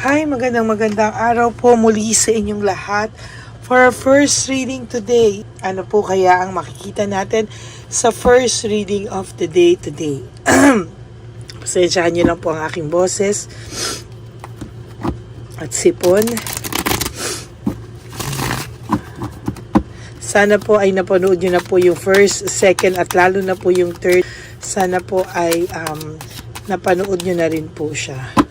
Hi, magandang araw po muli sa inyong lahat. For our first reading today, ano po kaya ang makikita natin sa first reading of the day today? Pasensyahan niyo lang po ang aking boses at sipon. Sana po ay napanood niyo na po yung first, second at lalo na po yung third. Sana po ay napanood niyo na rin po siya.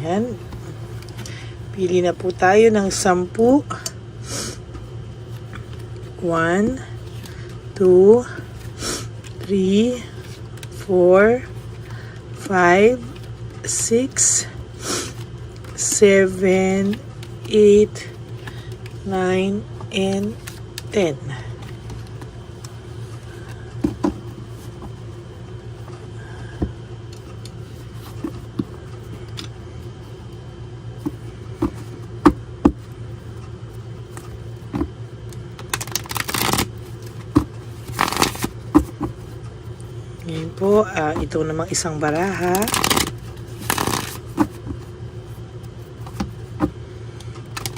Ayan. Pili na po tayo ng 10. 1, 2, 3, 4, 5, 6, 7, 8, 9, and 10. Ngayon po, ito namang isang baraha.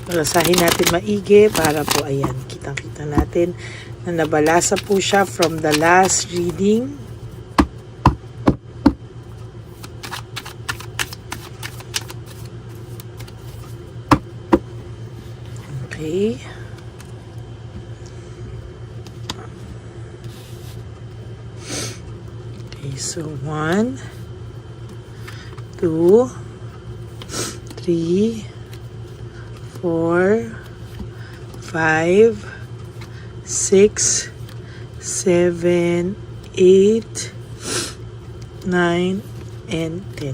Balasahin natin maigi para po, ayan, kitang-kita natin na nabalasa po siya from the last reading. Okay. So 1, 2, 3, 4, 5, 6, 7, 8, 9, and 10.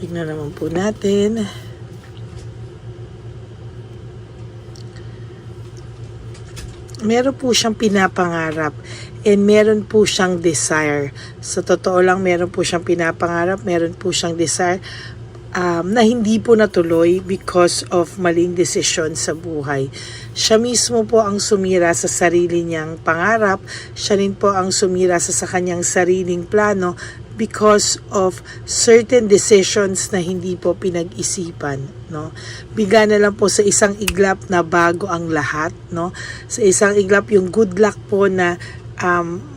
Tignan naman po natin. Meron po siyang pinapangarap and meron po siyang desire. Sa totoo lang, meron po siyang pinapangarap, meron po siyang desire na hindi po natuloy because of maling desisyon sa buhay. Siya mismo po ang sumira sa sarili niyang pangarap, siya rin po ang sumira sa kanyang sariling plano because of certain decisions na hindi po pinag-isipan, no? Bigla na lang po sa isang iglap na bago ang lahat, no? Sa isang iglap yung good luck po na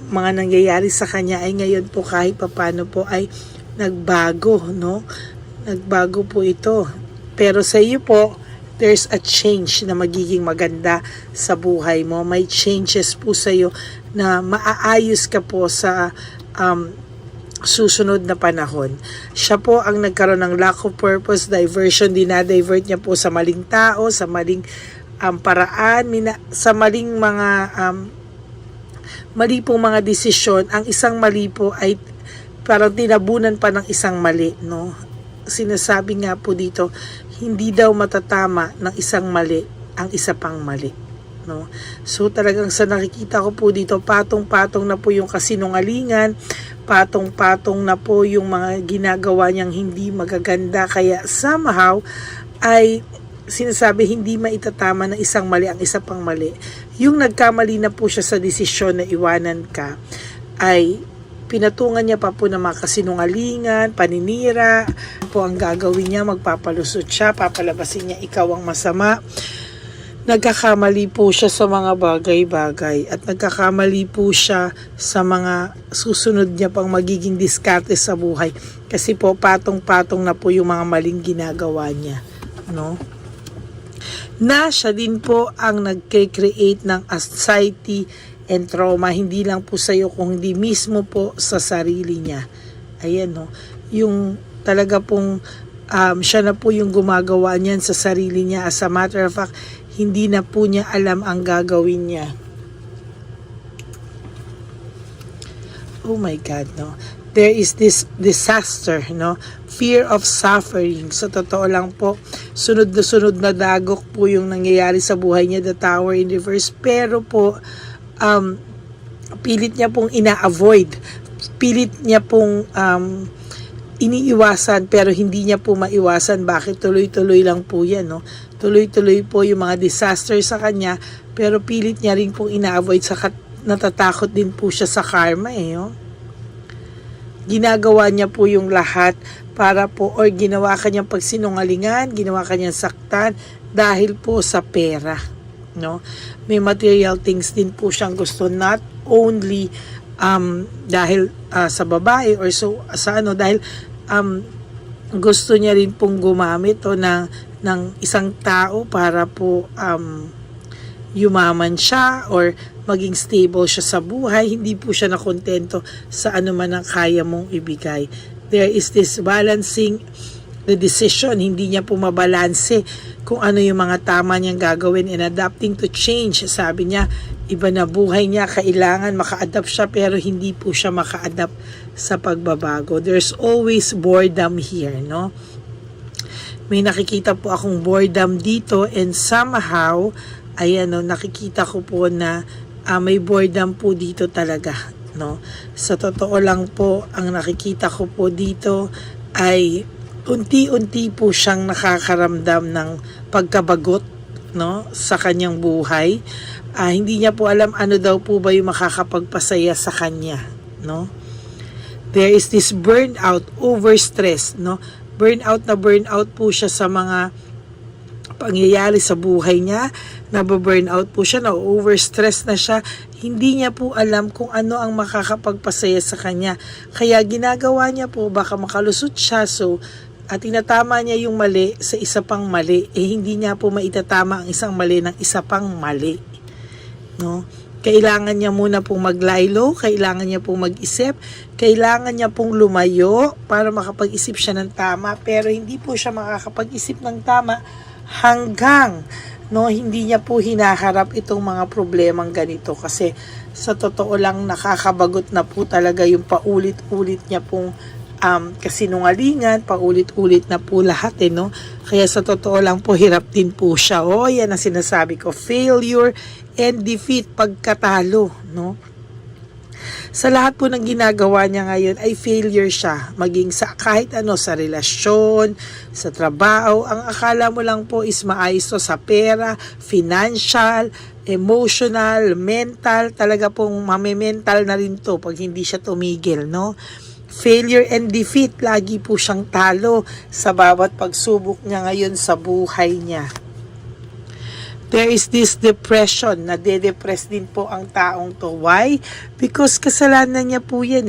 mga nangyayari sa kanya ay ngayon po kahit papano po ay nagbago, no? Nagbago po ito. Pero sa iyo po, there's a change na magiging maganda sa buhay mo. May changes po sa iyo na maaayos ka po sa susunod na panahon. Siya po ang nagkaroon ng lack of purpose, diversion, dinadivert niya po sa maling tao, sa maling paraan, sa maling mga mali pong mga desisyon. Ang isang mali po ay parang tinabunan pa ng isang mali, no? Sinasabi nga po dito, hindi daw matatama ng isang mali ang isa pang mali, no? So talagang sa nakikita ko po dito, patong-patong na po yung kasinungalingan, patong-patong na po yung mga ginagawa niyang hindi magaganda, kaya somehow ay sinasabi hindi maitatama ng isang mali ang isa pang mali. Yung nagkamali na po siya sa desisyon na iwanan ka, ay pinatungan niya pa po ng mga kasinungalingan, paninira po ang gagawin niya, magpapalusot siya, papalabasin niya ikaw ang masama. Nagkakamali po siya sa mga bagay-bagay at nagkakamali po siya sa mga susunod niya pang magiging diskarte sa buhay kasi po patong-patong na po yung mga maling ginagawa niya, no? Na siya din po ang nagke-create ng anxiety and trauma, hindi lang po sa'yo, kundi mismo po sa sarili niya. Ayan, no? Yung talaga pong siya na po yung gumagawa niyan sa sarili niya. As a matter of fact, hindi na po niya alam ang gagawin niya. Oh my God, no? There is this disaster, no? Fear of suffering. Sa totoo lang po, sunod na dagok po yung nangyayari sa buhay niya, the tower in reverse. Pero po, pilit niya pong ina-avoid. Pilit niya pong iniiwasan, pero hindi niya po maiwasan. Bakit? Tuloy-tuloy lang po yan, no? Tuloy-tuloy po yung mga disaster sa kanya, pero pilit niya rin pong ina-avoid. Natatakot din po siya sa karma, no? Ginagawa niya po yung lahat para po, or ginawa kanyang pagsinungalingan, ginawa kanyang saktan dahil po sa pera, no? May material things din po siyang gusto, not only dahil sa babae or dahil gusto niya rin pong gumamit ng isang tao para po yumaman siya or maging stable siya sa buhay. Hindi po siya nakontento sa anuman ang kaya mong ibigay. There is this balancing the decision. Hindi niya po mabalanse kung ano yung mga tama niyang gagawin and adapting to change. Sabi niya, iba na buhay niya, kailangan maka-adapt siya, pero hindi po siya maka-adapt sa pagbabago. There's always boredom here, no? May nakikita po akong boredom dito, and somehow, ayan, no, nakikita ko po na may boredom po dito talaga, no? Sa totoo lang po, ang nakikita ko po dito ay unti-unti po siyang nakakaramdam ng pagkabagot, no, sa kanyang buhay. Hindi niya po alam ano daw po ba yung makakapagpasaya sa kanya, no? There is this burnout, overstress, no? Burnout po siya sa mga pangyayari sa buhay niya. Nababurnout po siya, na-overstress na siya. Hindi niya po alam kung ano ang makakapagpasaya sa kanya. Kaya ginagawa niya po, baka makalusot siya, at tinatama niya yung mali sa isa pang mali. Hindi niya po maitatama ang isang mali ng isa pang mali, no? Kailangan niya muna pong maglaylo, kailangan niya pong mag-isip, kailangan niya pong lumayo para makapag-isip siya ng tama, pero hindi po siya makakapag-isip ng tama hanggang hindi niya po hinaharap itong mga problemang ganito, kasi sa totoo lang nakakabagot na po talaga yung paulit-ulit niya pong kasinungalingan, paulit-ulit na po lahat, no? Kaya sa totoo lang po, hirap din po siya. Yan ang sinasabi ko, failure and defeat, pagkatalo, no? Sa lahat po ng ginagawa niya ngayon ay failure siya, maging sa kahit ano, sa relasyon, sa trabaho. Ang akala mo lang po is maayos to sa pera, financial, emotional, mental, talaga pong mame-mental na rin to pag hindi siya tumigil, no? Failure and defeat, lagi po siyang talo sa bawat pagsubok niya ngayon sa buhay niya. There is this depression, nade-depress din po ang taong to. Why? Because kasalanan niya po yan,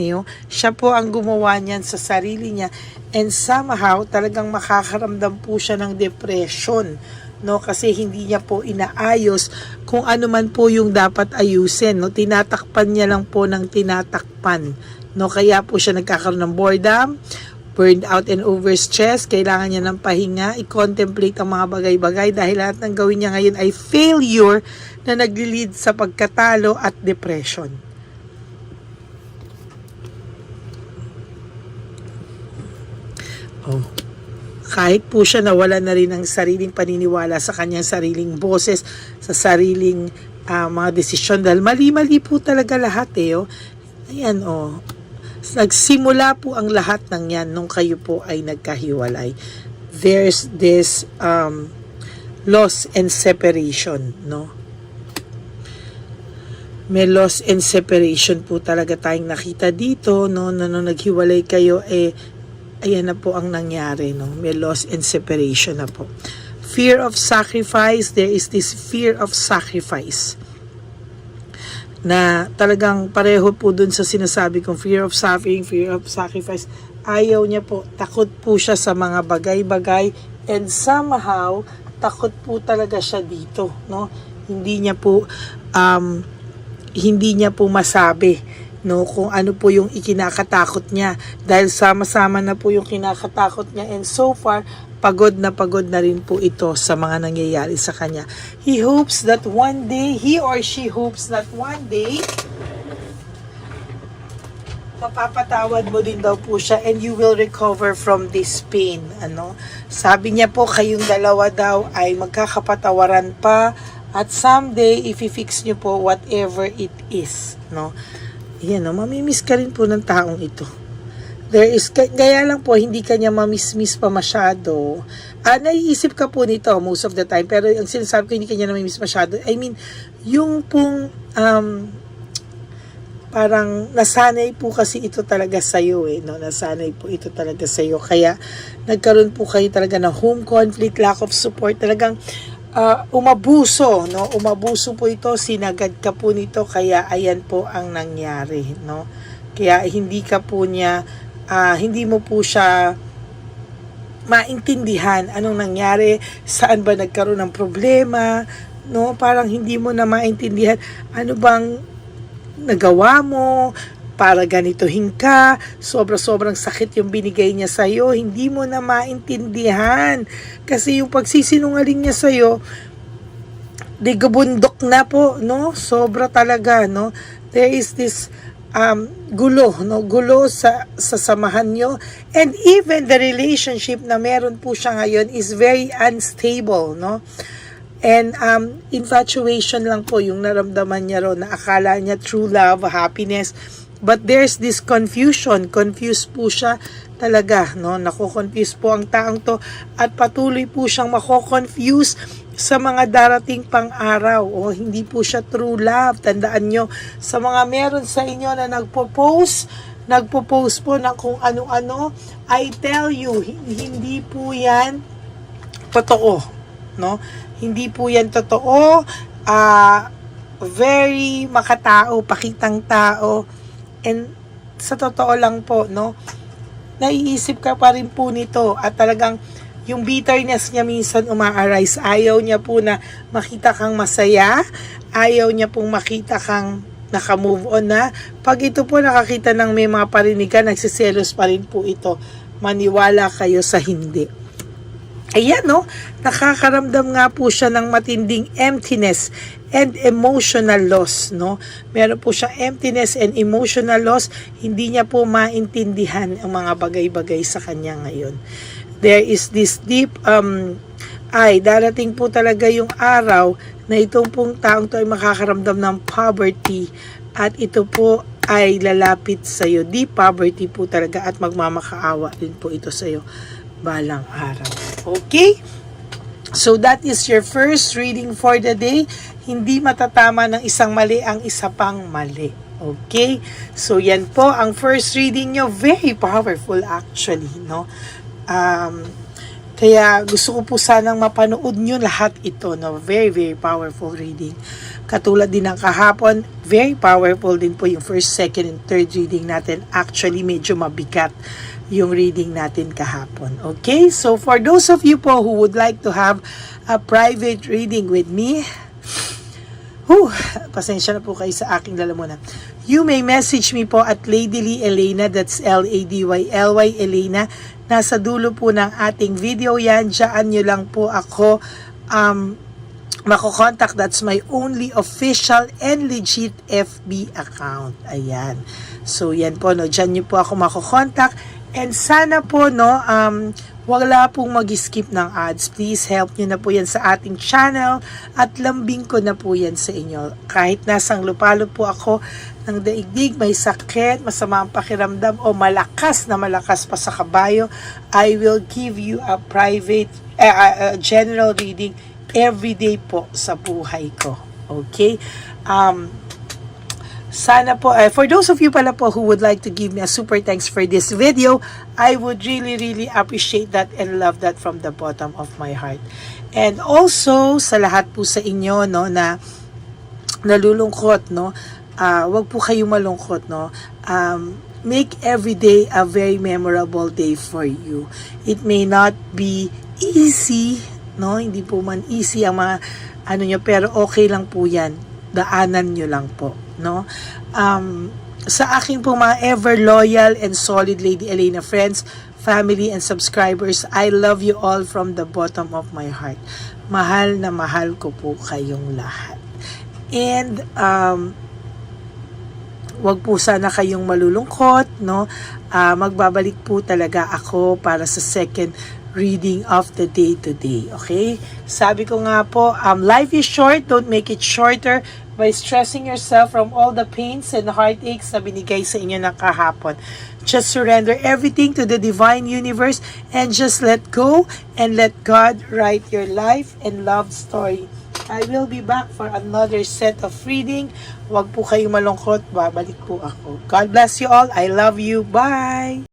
Siya po ang gumawa niyan sa sarili niya, and somehow talagang makakaramdam po siya ng depression, no? Kasi hindi niya po inaayos kung ano man po yung dapat ayusin, no? Tinatakpan niya lang po ng tinatakpan, no? Kaya po siya nagkakaroon ng boredom, burned out and overstress. Kailangan niya ng pahinga, i-contemplate ang mga bagay-bagay dahil lahat ng gawin niya ngayon ay failure na nagli-lead sa pagkatalo at depression. Kahit po siya nawala na rin ng sariling paniniwala sa kanyang sariling boses, sa sariling mga desisyon, dahil mali-mali po talaga lahat, Ayan, nagsimula po ang lahat ng yan nung kayo po ay nagkahiwalay. There's this loss and separation, no? May loss and separation po talaga tayong nakita dito, no? Nung naghiwalay kayo, ayan na po ang nangyari, no? May loss and separation na po. Fear of sacrifice, there is this fear of sacrifice na talagang pareho po dun sa sinasabi kong fear of suffering, fear of sacrifice. Ayaw niya po, takot po siya sa mga bagay-bagay, and somehow takot po talaga siya dito, no? Hindi niya po hindi niya po masabi, no, kung ano po yung ikinakatakot niya, dahil sama-sama na po yung kinakatakot niya, and so far pagod na rin po ito sa mga nangyayari sa kanya. He hopes that one day, he or she hopes that one day mapapatawad mo din daw po siya, and you will recover from this pain. Sabi niya po, kayong dalawa daw ay magkakapatawaran pa, at someday i-fix niyo po whatever it is, no. Yan, mamimiss ka rin po ng taong ito. Gaya lang po, hindi ka niya mamiss-miss pa masyado. Naiisip ka po nito most of the time, pero ang sinasabi ko, hindi ka niya namimiss masyado. I mean, yung pong parang nasanay po kasi ito talaga sa'yo, no? Nasanay po ito talaga sa'yo. Kaya nagkaroon po kayo talaga ng home conflict, lack of support, talagang umabuso, no? Umabuso po ito, sinagad ka po nito, kaya ayan po ang nangyari, no? Kaya hindi ka po niya, hindi mo po siya maintindihan anong nangyari, saan ba nagkaroon ng problema, no? Parang hindi mo na maintindihan ano bang nagawa mo para ganituhin ka, sobrang sakit yung binigay niya sa'yo, hindi mo na maintindihan. Kasi yung pagsisinungaling niya sa'yo, di gabundok na po, no? Sobra talaga, no? There is this gulo, no? Gulo sa samahan nyo. And even the relationship na meron po siya ngayon is very unstable, no? And infatuation lang po yung naramdaman niya ron, na akala niya true love, happiness. But there's this confusion. Confused po siya talaga, no? Nako-confuse po ang taong to, at patuloy po siyang mako-confuse sa mga darating pang araw. Hindi po siya true love. Tandaan nyo, sa mga meron sa inyo na nagpo-post po ng kung ano-ano, I tell you, hindi po yan totoo, no? Hindi po yan totoo. Very makatao, pakitang tao. And sa totoo lang po, no, naiisip ka pa rin po nito, at talagang yung bitterness niya minsan uma-arise. Ayaw niya po na makita kang masaya. Ayaw niya pong makita kang naka-move on na. Pag ito po nakakita ng may mga parinigan, nagsiselos pa rin po ito. Maniwala kayo sa hindi. Ayan, no, nakakaramdam nga po siya ng matinding emptiness and emotional loss, no. Meron po siyang emptiness and emotional loss. Hindi niya po maintindihan ang mga bagay-bagay sa kanya ngayon. There is this deep darating po talaga yung araw na itong pong taong to ay makakaramdam ng poverty, at ito po ay lalapit sa iyo. Deep poverty po talaga, at magmamakaawa din po ito sa iyo balang araw. Okay? So that is your first reading for the day. Hindi matatama ng isang mali ang isa pang mali. Okay? So yan po ang first reading nyo. Very powerful actually, no? Kaya gusto ko po sanang mapanood nyo lahat ito, no? Very, very powerful reading. Katulad din ng kahapon, very powerful din po yung first, second, and third reading natin. Actually, medyo mabigat yung reading natin kahapon. Okay? So, for those of you po who would like to have a private reading with me, pasensya na po kayo sa aking lalamunan. You may message me po at Lady Lee Elena, that's Ladyly Elena. Nasa dulo po ng ating video yan. Diyan nyo lang po ako mako-contact. That's my only official and legit FB account. Ayan. So, yan po, no. Diyan nyo po ako mako-contact. And sana po, no, wala pong mag-skip ng ads. Please help nyo na po yan sa ating channel, at lambing ko na po yan sa inyo. Kahit nasang lupalo po ako ng daigdig, may sakit, masama ang pakiramdam, o malakas pa sa kabayo, I will give you a private, general reading every day po sa buhay ko. Okay? Sana po, for those of you pala po who would like to give me a super thanks for this video, I would really, really appreciate that and love that from the bottom of my heart. And also, sa lahat po sa inyo, no, na nalulungkot, no, wag po kayong malungkot, no. Make every day a very memorable day for you. It may not be easy, no, hindi po man easy ang mga ano nyo, pero okay lang po yan. daanan nyo lang po, no? Sa aking po mga ever loyal and solid Lady Elena friends, family and subscribers, I love you all from the bottom of my heart. Mahal na mahal ko po kayong lahat. And wag po sana kayong malulungkot, no? Magbabalik po talaga ako para sa second reading of the day today, okay? Sabi ko nga po, life is short, don't make it shorter by stressing yourself from all the pains and heartaches na binigay sa inyo ng kahapon. Just surrender everything to the divine universe and just let go and let God write your life and love story. I will be back for another set of reading. Huwag po kayong malungkot, babalik po ako. God bless you all. I love you. Bye!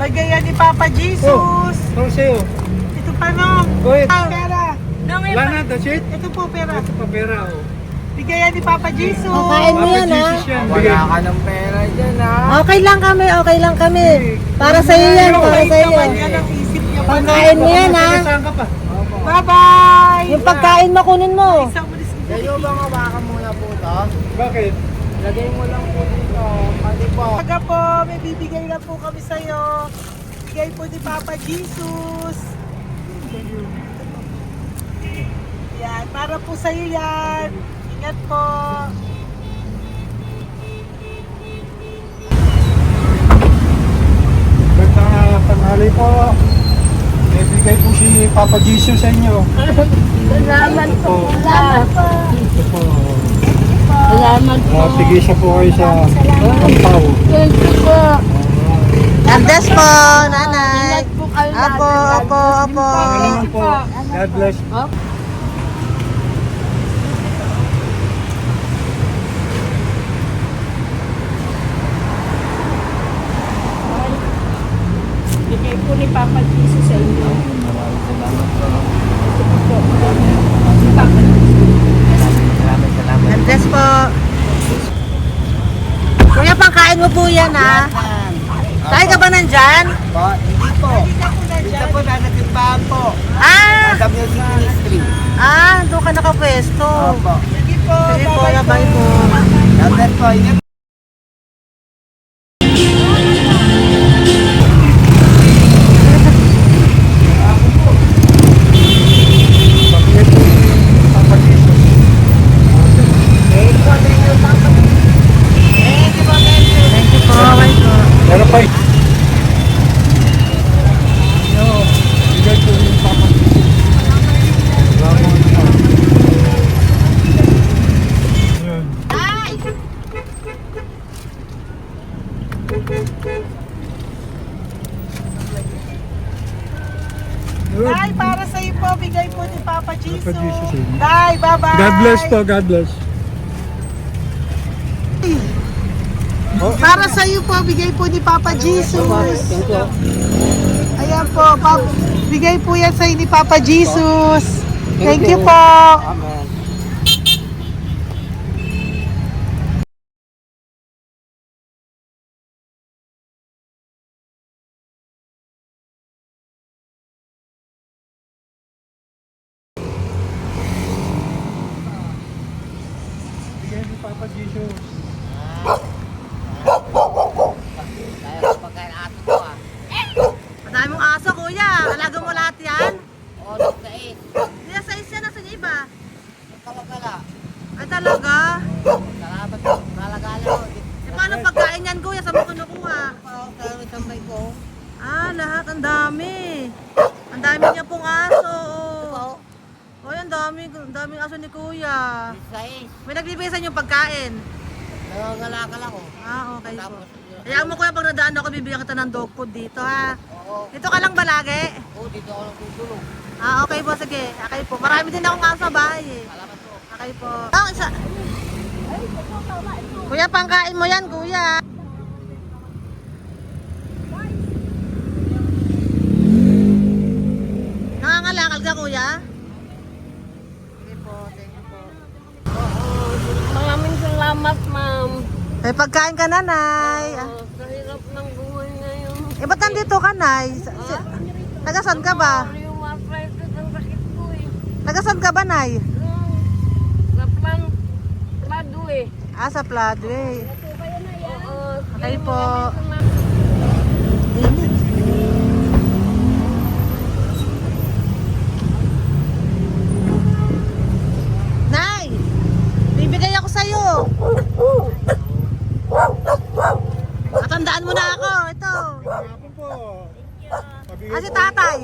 Pagaya ni Papa Jesus. Ano sa'yo? Ito pa no. Oy, Pera. wala na, that's it? Ito po pera. Ito pa pera, oh. Bigaya ni Papa Jesus. Kain mo yan, ha? Jesus yan. Wala ka ng pera dyan, ha? Okay lang kami, okay lang kami. Para sa iyo yan, para sa iyo. Naman yan ang isip niya. Pagkain mo yan, ha? Saan ka pa? Bye-bye. Yung pagkain mo, kunin mo. Isang ulis ko. Kayo bang hawakan muna po to? Bakit? Lagay mo lang po dito. Pati po. Aga po, may bibigay lang po kami sa'yo. Bigay po ni Papa Jesus. Yan, para po sa'yo yan. Ingat po. Magandang tanghali po. May bigay po si Papa Jesus sa inyo. Salamat po. Salamat po. Ito po. Salamat po. Sige siya po kayo sa Ampaw. Thank you po. God bless po, nanay. Ingat po kayo Apo, lahat. apo, apo. Ano po? God bless. Oh, ni Papa Jesus sa inyo. Maraming salamat po. Ito po. Si Papa Jesus. Salamat. God bless po. Kuya, pangkain mo po yan, ha? Kain ka ba nandyan? Po, hindi po. Dito po, nanatimbahan po. Ah! Sa Music Ministry. Doon ka nakapwesto. Opo. Sige po, bye po. Dapat po, ingat. Papa Jesus. Thank you po, bye po. Meron pa bigay po yung Papa Jesus. Yun. Yun. Day, para sa iyo po, bigay po ni Papa Jesus. Papa Jesus, eh. Day, bye-bye. God bless po, God bless. Para sa iyo po, bigay po ni Papa Jesus. Ayan po, bigay po yan sa iyo ni Papa Jesus. Thank you po. Amen. Bigay ni Papa Jesus. Madami mong aso, kuya. Alaga mo lahat yan? O, nagkait. Hindi, sa isya na sa iba. Kalagala. Ay, talaga? Salamat po. Kalagala ko. Paano pagkain yan, kuya? Saan mo kinukuha? Sa tambay ko. Lahat. Ang dami. Ang dami niya pong aso. Oy, ang daming aso ni kuya. Sais. May nagbibigay sa inyong pagkain. Nangangalakal ako. Okay po. Tapos, Hayaan mo kuya, pag nadaan ako, bibigyan kita ng dog food dito, ha? oo. Dito ka lang ba lagi? Dito ako nagtutulog. Okay po, sige. Okay po. Marami din akong aso sa bahay, eh. Salamat po. Okay po. Isa. Kuya, pangkain mo yan, kuya. Nangangalakal ka, kuya? Sige po. Thank you po. Maraming salamat, ma'am. May pagkain ka, nanay. Sa hirap ng buhay ngayon. Ba't nandito ka, nay? Tagasan ka ba? Yung arthritis ang sakit ko eh. Tagasan ka ba, nay? Sa plado eh. Sa Pladway. Oo. Okay po. Nay! Bibigay ako sa'yo. Matandaan mo na ako. Ito. Ako po. Si tatay.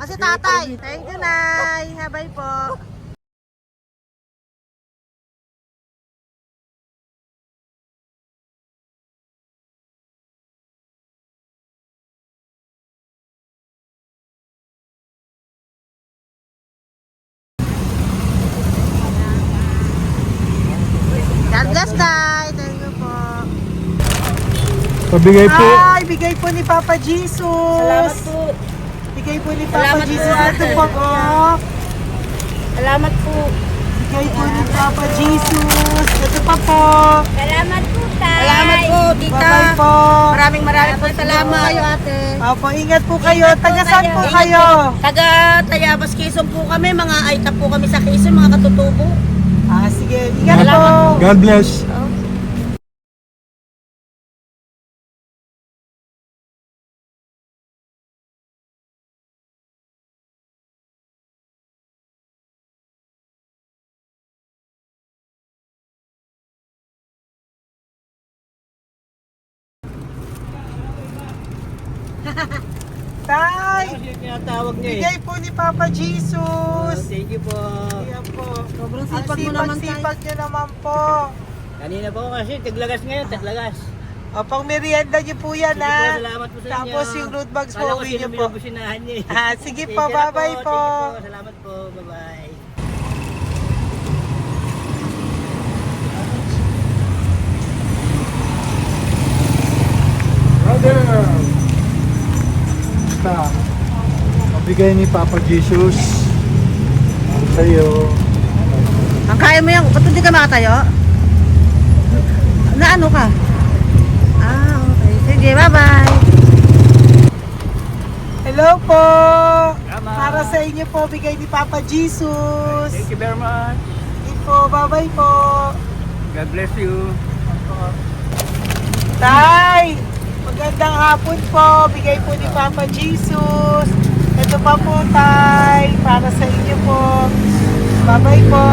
Si tatay. Thank you, nay. Habay po. God bless, tay. Thank you po. Pabigay po. Ay, bigay po ni Papa Jesus. Salamat po. Bigay po ni Papa Salamat Jesus. po. Ito po, oh. Salamat po. Bigay po ni Papa Jesus. Ito pa po. Salamat po, tay. Salamat po, tita. Bye-bye po. Maraming po salamat. Kayo, ate. Opo, ingat po kayo. Taga saan po kayo? Taga Tayabas, Quezon po kami. Mga aita po kami sa Quezon, mga katutubo. Sige, ingat po. God bless. Tay, Tinatawag niya bigay po ni Papa Jesus. Thank you po. Ayan po. Sobrang Ang sipag mo naman, tay. sipag niyo naman po. Kanina po kasi taglagas ngayon, taglagas. Pang merienda niyo po yan, Sige po, ha? salamat po sa inyo. Tapos yung road bags po, Kala ko uwi niyo sino po. binubusinahan niya eh. Sige Thank po, you na bye-bye po. Thank you po. Salamat po. Bye-bye. Brother. Bigay ni Papa Jesus. Sa'yo. Ang kaya mo yan, ba't hindi ka makatayo? Na ano ka? Ah, okay. Sige, bye-bye. Hello po! Para sa inyo po, bigay ni Papa Jesus. Thank you very much. Sige po, bye-bye po. God bless you. Tay! Magandang hapon po. Bigay po ni Papa Jesus. Ito pa po, Tay. Para sa inyo po. Bye-bye po.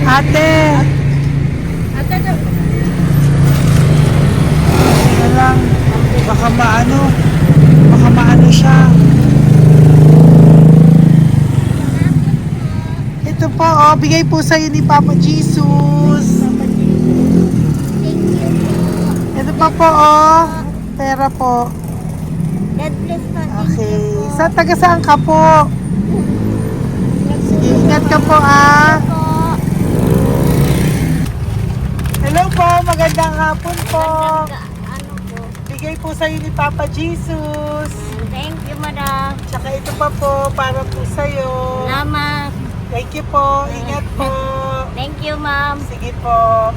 Ate! Ano lang, baka maano siya. Ito po, oh, bigay po sa'yo ni Papa Jesus. Ito pa po, oh, pera po. God bless po. Okay, taga saan ka po? Sige, ingat ka po, ah. Hello po, magandang hapon po. Ano po? Bigay po sa'yo ni Papa Jesus. Thank you, madam. Tsaka ito pa po, para po sa'yo. Salamat. Thank you po, ingat po. Thank you, ma'am. Sige po.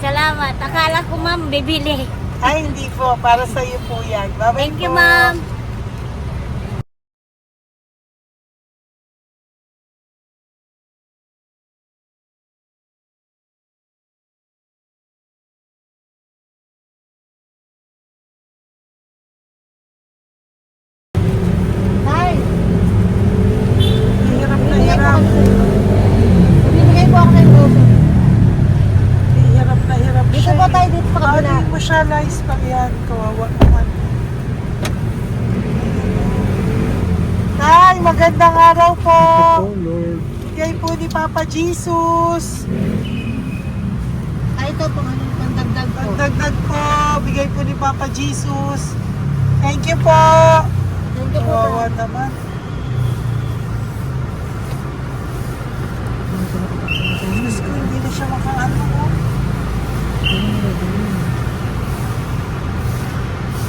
Salamat. Akala ko, ma'am, bibili. Ay, hindi po, para sa'yo po yan. Bye-bye Thank you, po. ma'am. Hi! Hirap na hirap. Bibigay po ako ng gusto. Hirap na hirap Dito siya. po tayo, dito sa kabila. Hindi mo siya lies pa yan. Kawawa naman. Hi! Magandang araw po. Oh, Lord. Bigay po ni Papa Jesus. Ay, ito po, ano, pangdagdag po. Pagdagdag po, bigay po ni Papa Jesus. Thank you po. Thank you po, Kawawa naman. Diyos ko, hindi na siya makaano ko.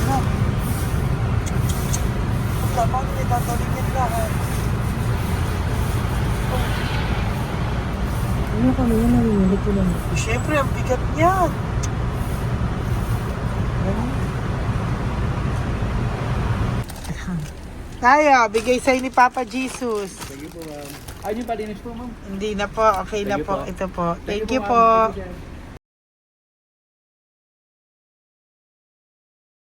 Ano? Tama, may tatalingin lahat. Ano kami yun, narinig ko lang. Siyempre, ang bigat niyan. Kaya, bigay sa'yo ni Papa Jesus. Thank you po, ma'am. Ay, yung palinis po, ma'am. Hindi na po, okay na Thank you po. po. Ito po. Thank you ma'am. po. Thank you, sir.